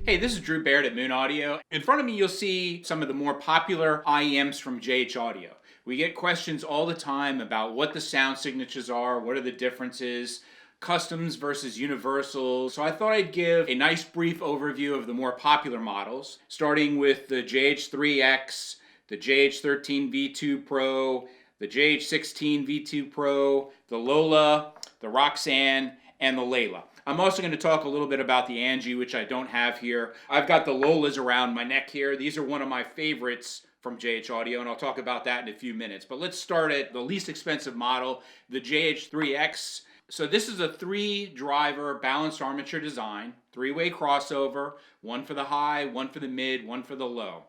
Hey, this is Drew Baird at Moon Audio. In front of me, you'll see some of the more popular IEMs from JH Audio. We get questions all the time about what the sound signatures are, what are the differences, customs versus universals. So I thought I'd give a nice brief overview of the more popular models, starting with the JH3X, the JH13v2 Pro, the JH16v2 Pro, the Lola, the Roxanne, and the Layla. I'm also going to talk a little bit about the Angie, which I don't have here. I've got the Lolas around my neck here. These are one of my favorites from JH Audio, and I'll talk about that in a few minutes. But let's start at the least expensive model, the JH3X. So this is a 3-driver balanced armature design, 3-way crossover, one for the high, one for the mid, one for the low.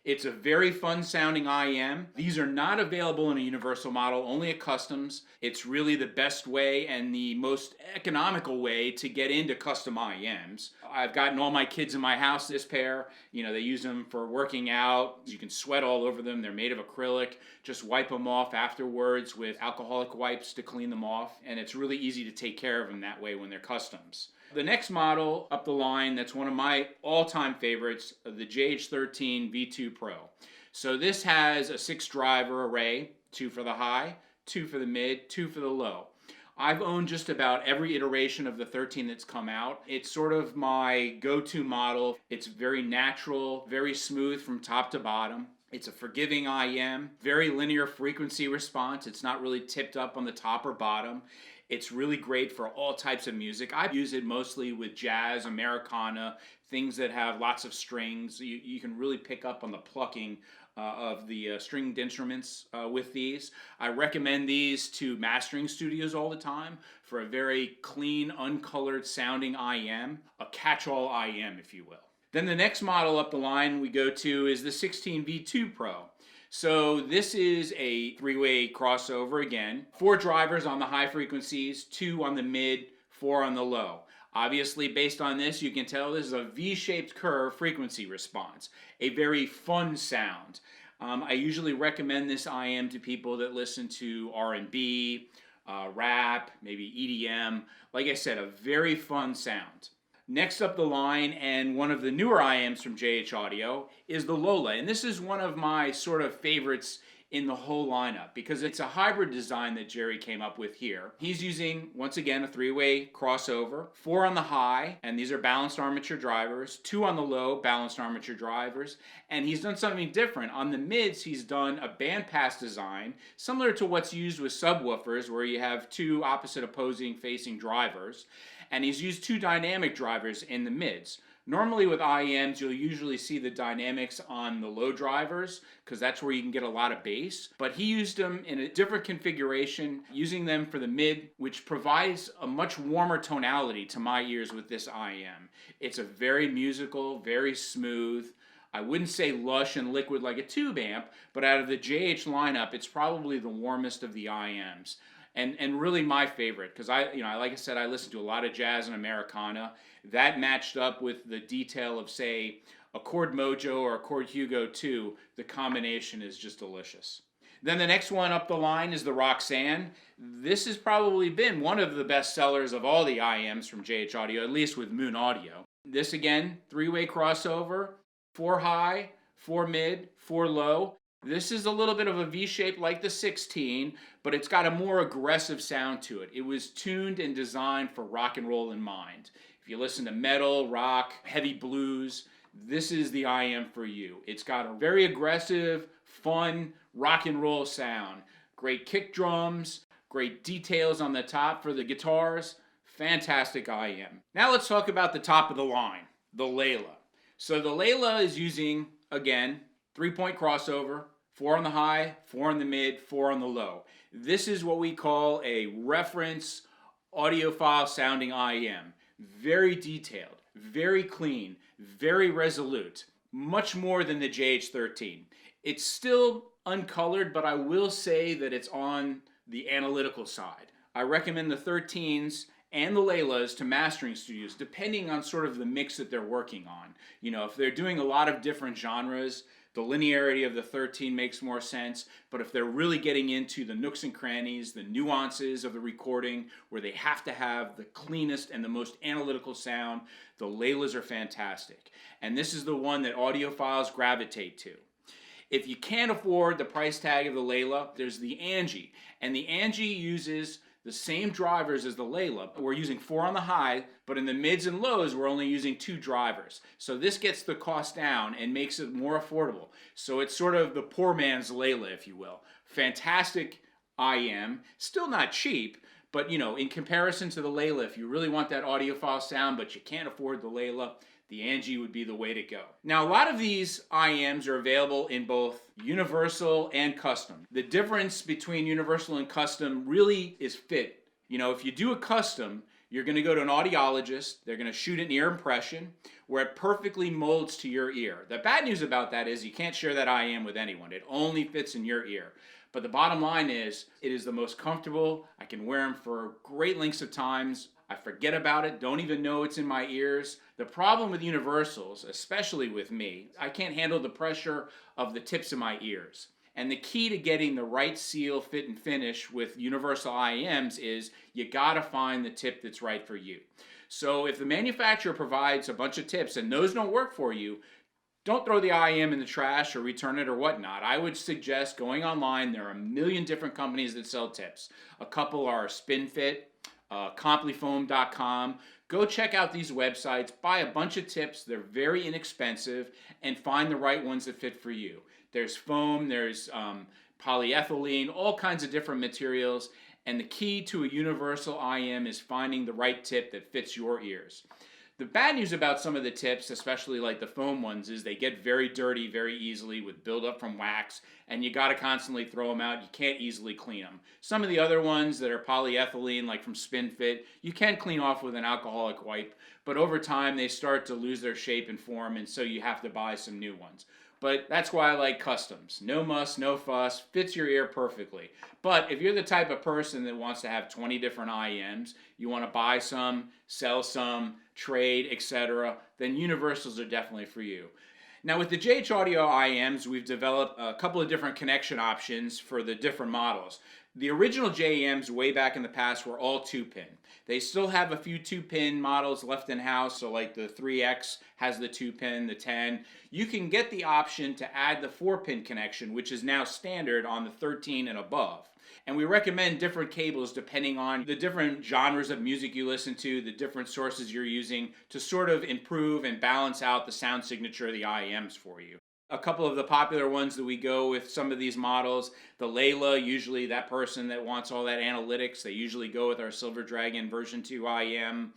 It's a very fun sounding IEM. These are not available in a universal model, only at customs. It's really the best way and the most economical way to get into custom IEMs. I've gotten all my kids in my house this pair. You know, they use them for working out. You can sweat all over them. They're made of acrylic. Just wipe them off afterwards with alcoholic wipes to clean them off. And it's really easy to take care of them that way when they're customs. The next model up the line, that's one of my all-time favorites, the JH13v2 Pro. So this has a 6-driver array, 2 for the high, 2 for the mid, 2 for the low. I've owned just about every iteration of the 13 that's come out. It's sort of my go-to model. It's very natural, very smooth from top to bottom. It's a forgiving IEM, very linear frequency response. It's not really tipped up on the top or bottom. It's really great for all types of music. I use it mostly with jazz, Americana, things that have lots of strings. You can really pick up on the plucking of the stringed instruments with these. I recommend these to mastering studios all the time for a very clean, uncolored sounding IEM, a catch-all IEM, if you will. Then the next model up the line we go to is the 16v2 Pro. So this is a 3-way crossover again. 4 drivers on the high frequencies, 2 on the mid, 4 on the low. Obviously, based on this, you can tell this is a V-shaped curve frequency response. A very fun sound. I usually recommend this IEM to people that listen to R&B, rap, maybe EDM. Like I said, a very fun sound. Next up the line, and one of the newer IEMs from JH Audio, is the Lola. And this is one of my sort of favorites in the whole lineup because it's a hybrid design that Jerry came up with here. He's using, once again, a 3-way crossover, 4 on the high, and these are balanced armature drivers, 2 on the low, balanced armature drivers, and he's done something different. On the mids, he's done a bandpass design, similar to what's used with subwoofers, where you have 2 opposite opposing facing drivers, and he's used 2 dynamic drivers in the mids. Normally with IEMs, you'll usually see the dynamics on the low drivers because that's where you can get a lot of bass. But he used them in a different configuration, using them for the mid, which provides a much warmer tonality to my ears with this IEM. It's a very musical, very smooth. I wouldn't say lush and liquid like a tube amp, but out of the JH lineup, it's probably the warmest of the IEMs. And really my favorite, because like I said, I listen to a lot of jazz and Americana. That matched up with the detail of, say, a Chord Mojo or a Chord Hugo 2, the combination is just delicious. Then the next one up the line is the Roxanne. This has probably been one of the best sellers of all the IEMs from JH Audio, at least with Moon Audio. This again, 3-way crossover, 4 high, 4 mid, 4 low. This is a little bit of a V-shape like the 16, but it's got a more aggressive sound to it. It was tuned and designed for rock and roll in mind. If you listen to metal, rock, heavy blues, this is the IEM for you. It's got a very aggressive, fun, rock and roll sound. Great kick drums, great details on the top for the guitars. Fantastic IEM. Now let's talk about the top of the line, the Layla. So the Layla is using, again, 3-point crossover, 4 on the high, 4 on the mid, 4 on the low. This is what we call a reference audiophile sounding IEM. Very detailed, very clean, very resolute. Much more than the JH13. It's still uncolored, but I will say that it's on the analytical side. I recommend the 13s and the Laylas to mastering studios, depending on sort of the mix that they're working on. You know, if they're doing a lot of different genres, The linearity of the 13 makes more sense, but if they're really getting into the nooks and crannies, the nuances of the recording, where they have to have the cleanest and the most analytical sound, the Laylas are fantastic. And this is the one that audiophiles gravitate to. If you can't afford the price tag of the Layla, there's the Angie. And the Angie uses the same drivers as the Layla. We're using 4 on the high, but in the mids and lows, we're only using 2 drivers. So this gets the cost down and makes it more affordable. So it's sort of the poor man's Layla, if you will. Fantastic IEM, still not cheap, but in comparison to the Layla, if you really want that audiophile sound, but you can't afford the Layla, the Angie would be the way to go. Now, a lot of these IEMs are available in both universal and custom. The difference between universal and custom really is fit. If you do a custom, you're going to go to an audiologist. They're going to shoot an ear impression where it perfectly molds to your ear. The bad news about that is you can't share that IEM with anyone. It only fits in your ear. But the bottom line is, it is the most comfortable. I can wear them for great lengths of times. I forget about it, don't even know it's in my ears. The problem with universals, especially with me, I can't handle the pressure of the tips of my ears. And the key to getting the right seal, fit, and finish with universal IEMs is you gotta find the tip that's right for you. So if the manufacturer provides a bunch of tips and those don't work for you, don't throw the IEM in the trash or return it or whatnot. I would suggest going online. There are a million different companies that sell tips. A couple are SpinFit, Complyfoam.com. Go check out these websites, buy a bunch of tips. They're very inexpensive, and find the right ones that fit for you. There's foam, there's polyethylene, all kinds of different materials, and the key to a universal IEM is finding the right tip that fits your ears. The bad news about some of the tips, especially like the foam ones, is they get very dirty very easily with buildup from wax, and you got to constantly throw them out. You can't easily clean them. Some of the other ones that are polyethylene, like from SpinFit, you can clean off with an alcoholic wipe, but over time they start to lose their shape and form, and so you have to buy some new ones. But that's why I like customs. No muss, no fuss, fits your ear perfectly. But if you're the type of person that wants to have 20 different IEMs, you want to buy some, sell some, trade, etc., then universals are definitely for you. Now with the JH Audio IEMs, we've developed a couple of different connection options for the different models. The original JEMs way back in the past were all 2-pin. They still have a few 2-pin models left in-house, so like the 3X has the 2-pin, the 10. You can get the option to add the 4-pin connection, which is now standard on the 13 and above. And we recommend different cables depending on the different genres of music you listen to, the different sources you're using, to sort of improve and balance out the sound signature of the IEMs for you. A couple of the popular ones that we go with some of these models, the Layla, usually that person that wants all that analytics, they usually go with our Silver Dragon version 2 IEM.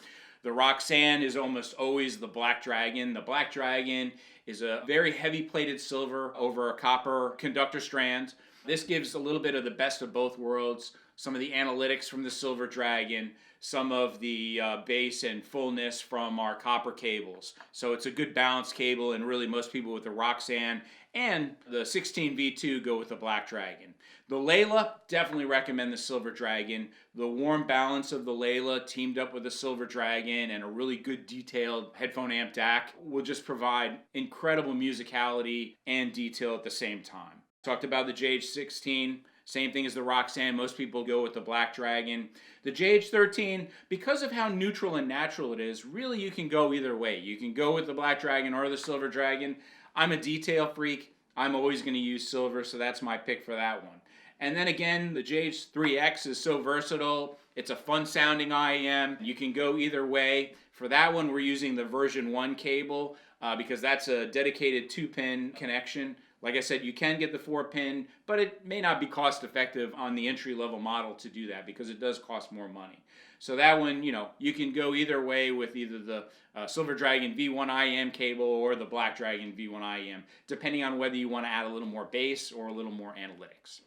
The Roxanne is almost always the Black Dragon. The Black Dragon is a very heavy plated silver over a copper conductor strand. This gives a little bit of the best of both worlds, some of the analytics from the Silver Dragon, some of the bass and fullness from our copper cables. So it's a good balanced cable, and really most people with the Roxanne and the 16v2 go with the Black Dragon. The Layla, definitely recommend the Silver Dragon. The warm balance of the Layla teamed up with the Silver Dragon and a really good detailed headphone amp DAC will just provide incredible musicality and detail at the same time. Talked about the JH16, same thing as the Roxanne. Most people go with the Black Dragon. The JH13, because of how neutral and natural it is, really you can go either way. You can go with the Black Dragon or the Silver Dragon. I'm a detail freak. I'm always going to use silver, so that's my pick for that one. And then again, the JH3X is so versatile. It's a fun sounding IEM. You can go either way. For that one, we're using the version 1 cable because that's a dedicated 2-pin connection. Like I said, you can get the 4-pin, but it may not be cost effective on the entry-level model to do that because it does cost more money. So that one, you can go either way with either the Silver Dragon V1 IEM cable or the Black Dragon V1 IEM, depending on whether you want to add a little more bass or a little more analytics.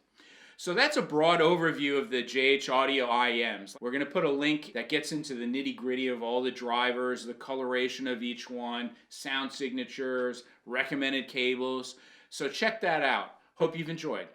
So that's a broad overview of the JH Audio IEMs. We're going to put a link that gets into the nitty-gritty of all the drivers, the coloration of each one, sound signatures, recommended cables. So check that out. Hope you've enjoyed.